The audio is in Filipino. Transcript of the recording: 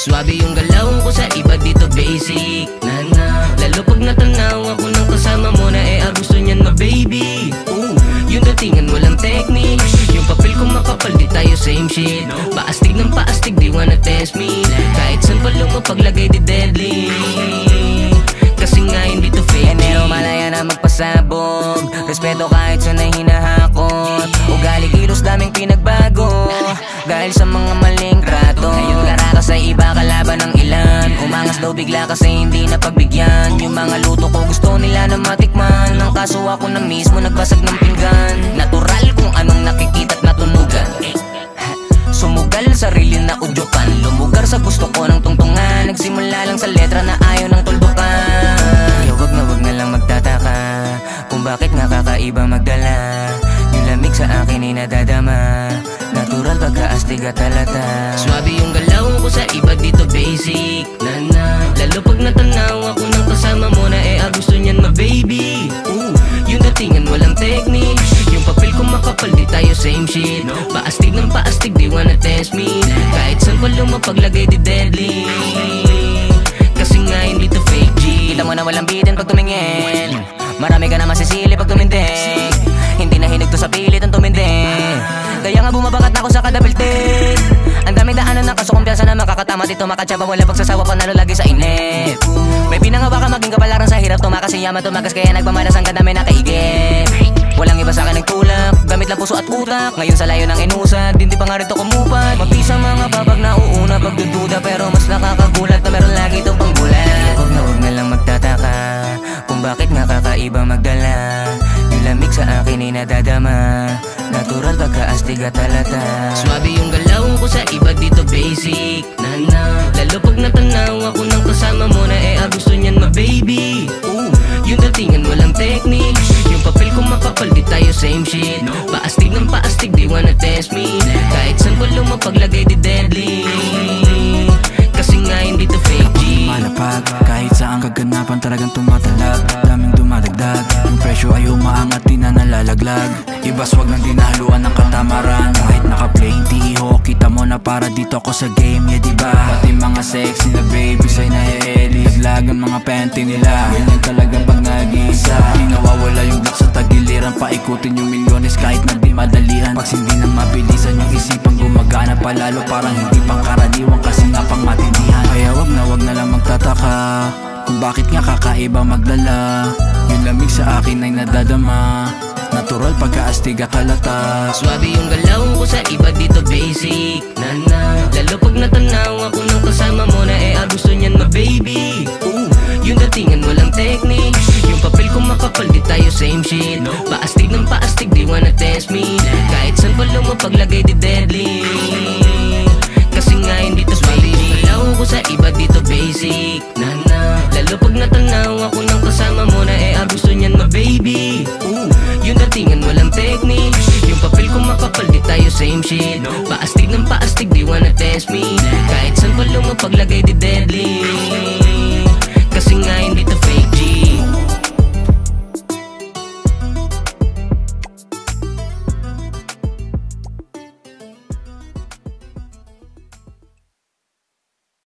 Swabe yung galaw ko sa iba dito basic na. Lalo pag natanaw ako ng kasama mo na gusto niyan ma-baby. Yung datingan walang technique, yung papel ko makapal di tayo same shit. Paastig ng paastig di wanna test me. Kahit saan pa lumapaglagay di deadly. Kasi nga hindi to fake. Enero malaya na magpasabog, respeto kahit sanay hinahakot. Ugali kilos daming pinagbago dahil sa mga maling trato. Ngayon karaka sa iba kalaban ng ilan. Umangas daw bigla kasi hindi napagbigyan. Yung mga luto ko gusto nila na matikman. Ang kaso ako na mismo nagbasag ng pinggan. Natural kung anong nakikita't natunugan. Sumugal sarili na udyukan. Lumugar sa gusto ko ng tungtungan. Nagsimula lang sa letra na ayaw ng tuldukan. Kaya wag na lang magtataka kung bakit nga kakaiba magdala. Yung lamig sa akin ay nadadama. Natural pagkaastig at halata. Swabe yung galaw ko sa iba dito basic na. Lalo pag natanaw ako ng kasama mo na gusto niyan ma-baby. Yung datingan walang technique, yung papel ko makapal di tayo same shit. Paastig ng paastig di wanna test me. Kahit saan pa lumapaglagay di deadly. Kasi nga hindi to fake G. Kita mo na walang bitin pag tumingin. Marami ka na masisili pag tumindig. Hindi na hinig to sa pilit ang tumindig. Kaya nga bumabakat na ako sa kada biltig. Ang daming daanan na kaso kumpiyansa na makakatama dito. Makatsaba wala pagsasawa panalo lagi sa init. May pinangawa ka maging kapalaran sa hirap. Tumakas yaman tumakas kaya nagmamalas ang ganda may nakaigip. Walang iba sa akin nagtulak, gamit lang puso at utak. Ngayon sa layo ng inusad, hindi pa nga rito kumupat. Mapisa mga babag na uuna pagdududa. Pero mas nakakagulat na meron lagi itong panggulat. Wag na lang magtataka kung bakit nga kakaiba magdala. Yung lamig sa akin ay nadadama. Natural pagkaastig at halata. Swabe yung galaw ko sa iba dito basic na. Lalo pag natanaw ako ng kasama mo na gusto niyan ma-baby. Yung datingan walang technique, yung papel ko makapal di tayo same shit. Paastig ng paastig di wanna test me. Kahit saan pa lumapaglagay di deadly. Kasi nga hindi to fake G. Malapag kahit saan kaganapan talagang tumatalag. Daming dumadagdag, yung presyo ay umaangat di na nalalaglag. Ibas wag nang dinahaluan ng katamaran. Kahit naka-play hindi iho, kita mo na para dito ko sa game, yeah diba? Pati mga sexy na babies ay nahihili. Laglagan mga panty nila, ganyan talagang pag nag-iisa. Di nawawala yung black sa tagiliran. Paikutin yung milyones kahit na di madalian. Pag hindi na mabilisan yung isipan gumagana palalo. Parang hindi pang karaniwan kasi nga pang matindihan. Kaya wag na lang magtataka kung bakit nga kakaiba magdala. Yung lamig sa akin ay nadadama. Natural pagkaastig at halata. Swabe yung galaw ko sa iba dito basic na. Lalo pag natanaw ako ng kasama mo na gusto niyan ma-baby. Yung datingan walang technique, yung papel ko makapal di tayo same shit. Paastig ng paastig di wanna test me. Kahit saan pa lumapaglagay di deadly. Kasi nga hindi to swabe yung galaw ko sa iba dito basic na. Lalo pag natanaw ako ng kasama mo na gusto niyan ma-baby. Yung datingan walang technique, yung papel ko makapal di tayo same shit. Paastig ng paastig di wanna test me. Kahit saan pa lumapaglagay di deadly. Kasi nga hindi to